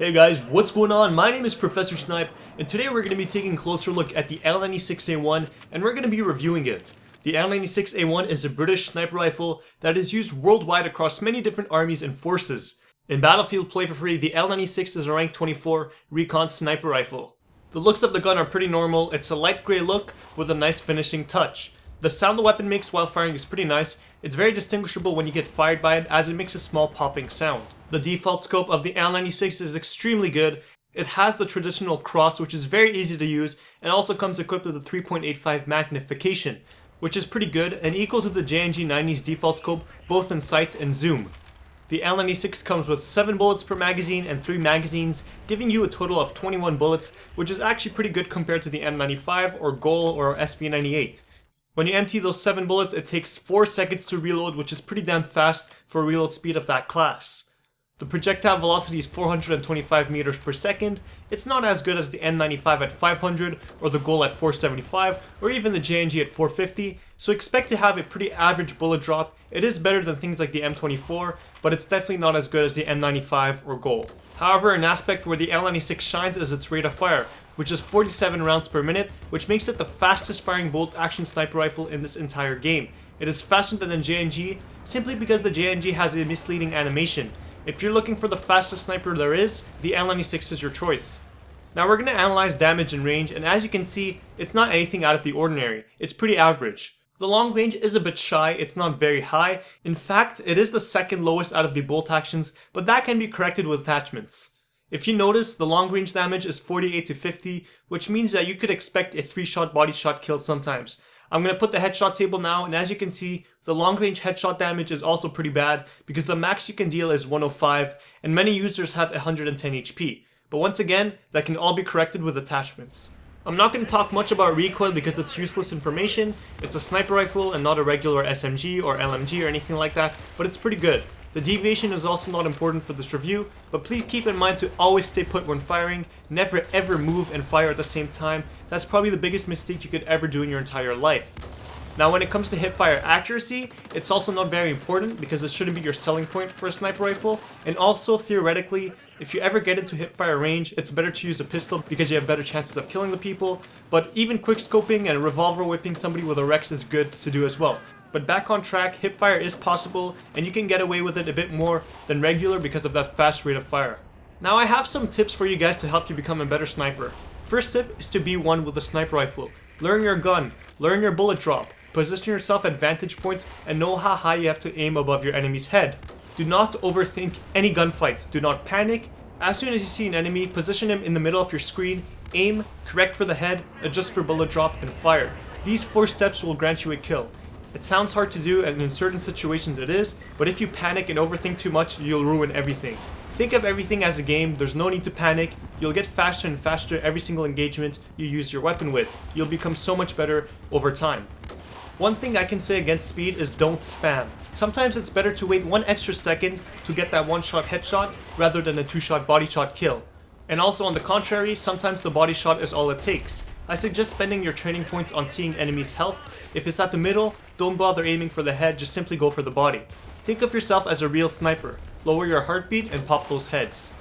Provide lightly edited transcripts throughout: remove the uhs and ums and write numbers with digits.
Hey guys, what's going on? My name is ProfessorSnipe, and today we're going to be taking a closer look at the L96A1, and we're going to be reviewing it. The L96A1 is a British sniper rifle that is used worldwide across many different armies and forces. In Battlefield Play for Free, the L96 is a rank 24 recon sniper rifle. The looks of the gun are pretty normal. It's a light grey look with a nice finishing touch. The sound the weapon makes while firing is pretty nice. It's very distinguishable when you get fired by it, as it makes a small popping sound. The default scope of the L96 is extremely good. It has the traditional cross, which is very easy to use, and also comes equipped with a 3.85 magnification, which is pretty good and equal to the JNG90's default scope, both in sight and zoom. The L96 comes with 7 bullets per magazine and 3 magazines, giving you a total of 21 bullets, which is actually pretty good compared to the M95 or GOL or SV98. When you empty those 7 bullets, it takes 4 seconds to reload, which is pretty damn fast for a reload speed of that class. The projectile velocity is 425 meters per second. It's not as good as the M95 at 500, or the GOL at 475, or even the JNG at 450, so expect to have a pretty average bullet drop. It is better than things like the M24, but it's definitely not as good as the M95 or GOL. However, an aspect where the L96 shines is its rate of fire, which is 47 rounds per minute, which makes it the fastest firing bolt-action sniper rifle in this entire game. It is faster than the JNG, simply because the JNG has a misleading animation. If you're looking for the fastest sniper there is, the L96 is your choice. Now we're going to analyze damage and range, and as you can see, it's not anything out of the ordinary. It's pretty average. The long range is a bit shy, it's not very high. In fact, it is the second lowest out of the bolt actions, but that can be corrected with attachments. If you notice, the long range damage is 48 to 50, which means that you could expect a 3-shot body shot kill sometimes. I'm going to put the headshot table now, and as you can see, the long range headshot damage is also pretty bad because the max you can deal is 105, and many users have 110 HP. But once again, that can all be corrected with attachments. I'm not going to talk much about recoil because it's useless information. It's a sniper rifle and not a regular SMG or LMG or anything like that, but it's pretty good. The deviation is also not important for this review, but please keep in mind to always stay put when firing. Never ever move and fire at the same time. That's probably the biggest mistake you could ever do in your entire life. Now when it comes to hipfire accuracy, it's also not very important because it shouldn't be your selling point for a sniper rifle. And also theoretically, if you ever get into hipfire range, it's better to use a pistol because you have better chances of killing the people. But even quick scoping and revolver whipping somebody with a Rex is good to do as well. But back on track, hipfire is possible, and you can get away with it a bit more than regular because of that fast rate of fire. Now I have some tips for you guys to help you become a better sniper. First tip is to be one with a sniper rifle. Learn your gun, learn your bullet drop, position yourself at vantage points, and know how high you have to aim above your enemy's head. Do not overthink any gunfight, do not panic. As soon as you see an enemy, position him in the middle of your screen, aim, correct for the head, adjust for bullet drop, and fire. These 4 steps will grant you a kill. It sounds hard to do, and in certain situations it is, but if you panic and overthink too much, you'll ruin everything. Think of everything as a game, there's no need to panic. You'll get faster and faster every single engagement you use your weapon with. You'll become so much better over time. One thing I can say against speed is don't spam. Sometimes it's better to wait 1 extra second to get that 1-shot headshot rather than a 2-shot body shot kill. And also on the contrary, sometimes the body shot is all it takes. I suggest spending your training points on seeing enemies' health. If it's at the middle, don't bother aiming for the head, just simply go for the body. Think of yourself as a real sniper. Lower your heartbeat and pop those heads.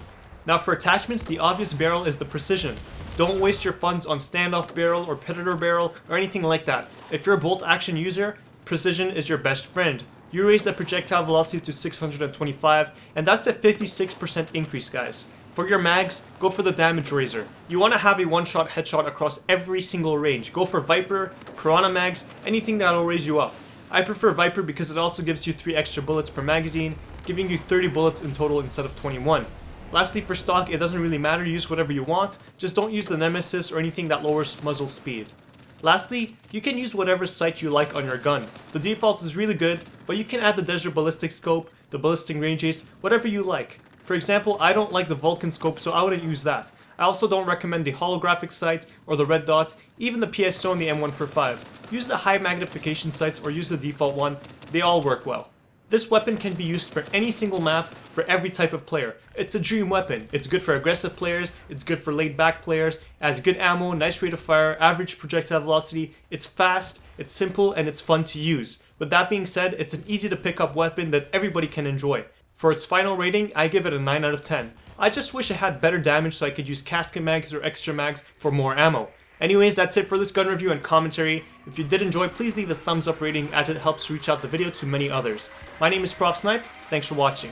Now for attachments, the obvious barrel is the precision. Don't waste your funds on standoff barrel or predator barrel or anything like that. If you're a bolt action user, precision is your best friend. You raise the projectile velocity to 625, and that's a 56% increase, guys. For your mags, go for the damage raiser. You want to have a 1-shot headshot across every single range. Go for Viper, Piranha mags, anything that'll raise you up. I prefer Viper because it also gives you 3 extra bullets per magazine, giving you 30 bullets in total instead of 21. Lastly, for stock, it doesn't really matter, use whatever you want, just don't use the Nemesis or anything that lowers muzzle speed. Lastly, you can use whatever sight you like on your gun. The default is really good, but you can add the Desert Ballistic Scope, the Ballistic Range Ace, whatever you like. For example, I don't like the Vulcan Scope, so I wouldn't use that. I also don't recommend the holographic sight or the red dot, even the PSO and the M145. Use the high magnification sights or use the default one, they all work well. This weapon can be used for any single map, for every type of player. It's a dream weapon. It's good for aggressive players, it's good for laid back players, it has good ammo, nice rate of fire, average projectile velocity, it's fast, it's simple, and it's fun to use. With that being said, it's an easy to pick up weapon that everybody can enjoy. For its final rating, I give it a 9 out of 10. I just wish it had better damage so I could use casket mags or extra mags for more ammo. Anyways, that's it for this gun review and commentary. If you did enjoy, please leave a thumbs up rating as it helps reach out the video to many others. My name is ProfesSnipe, thanks for watching.